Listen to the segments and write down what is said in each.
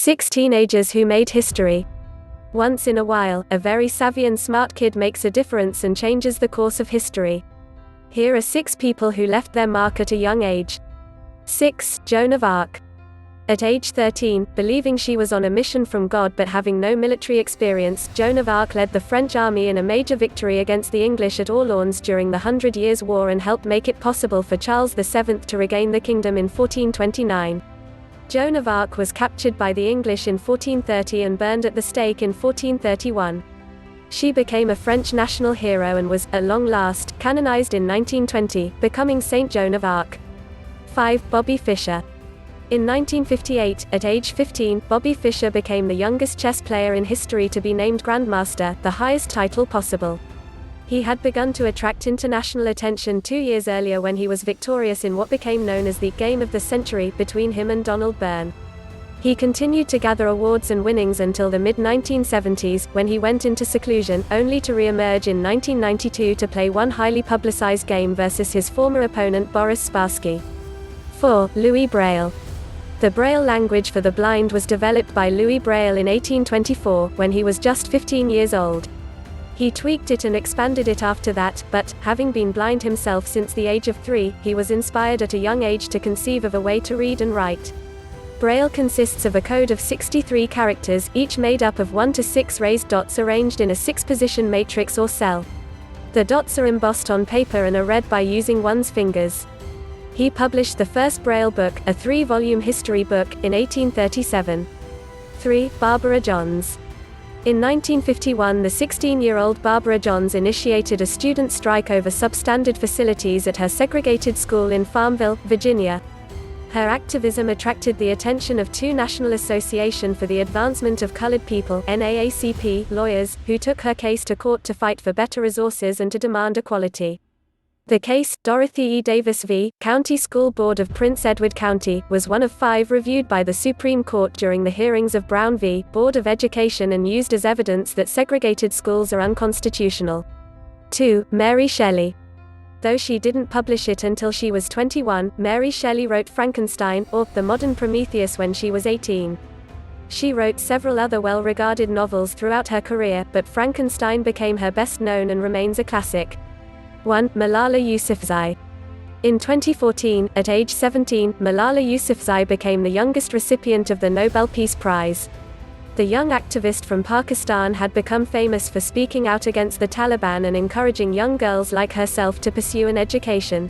6 teenagers who made history. Once in a while, a very savvy and smart kid makes a difference and changes the course of history. Here are 6 people who left their mark at a young age. 6. Joan of Arc. At age 13, believing she was on a mission from God but having no military experience, Joan of Arc led the French army in a major victory against the English at Orleans during the 100 Years' War and helped make it possible for Charles VII to regain the kingdom in 1429. Joan of Arc was captured by the English in 1430 and burned at the stake in 1431. She became a French national hero and was, at long last, canonized in 1920, becoming Saint Joan of Arc. 5. Bobby Fischer. In 1958, at age 15, Bobby Fischer became the youngest chess player in history to be named Grandmaster, the highest title possible. He had begun to attract international attention 2 years earlier when he was victorious in what became known as the Game of the Century between him and Donald Byrne. He continued to gather awards and winnings until the mid-1970s, when he went into seclusion, only to re-emerge in 1992 to play one highly publicized game versus his former opponent Boris Spassky. 4. Louis Braille. The Braille language for the blind was developed by Louis Braille in 1824, when he was just 15 years old. He tweaked it and expanded it after that, but, having been blind himself since the age of 3, he was inspired at a young age to conceive of a way to read and write. Braille consists of a code of 63 characters, each made up of 1 to 6 raised dots arranged in a 6-position matrix or cell. The dots are embossed on paper and are read by using one's fingers. He published the first Braille book, a 3-volume history book, in 1837. 3. Barbara Johns. In 1951, the 16-year-old Barbara Johns initiated a student strike over substandard facilities at her segregated school in Farmville, Virginia. Her activism attracted the attention of 2 National Association for the Advancement of Colored People (NAACP) lawyers, who took her case to court to fight for better resources and to demand equality. The case, Dorothy E. Davis v. County School Board of Prince Edward County, was one of 5 reviewed by the Supreme Court during the hearings of Brown v. Board of Education and used as evidence that segregated schools are unconstitutional. 2. Mary Shelley. Though she didn't publish it until she was 21, Mary Shelley wrote Frankenstein, or The Modern Prometheus, when she was 18. She wrote several other well-regarded novels throughout her career, but Frankenstein became her best known and remains a classic. 1. Malala Yousufzai. In 2014, at age 17, Malala Yousufzai became the youngest recipient of the Nobel Peace Prize. The young activist from Pakistan had become famous for speaking out against the Taliban and encouraging young girls like herself to pursue an education.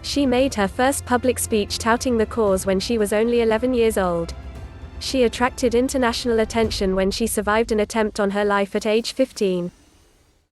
She made her first public speech touting the cause when she was only 11 years old. She attracted international attention when she survived an attempt on her life at age 15.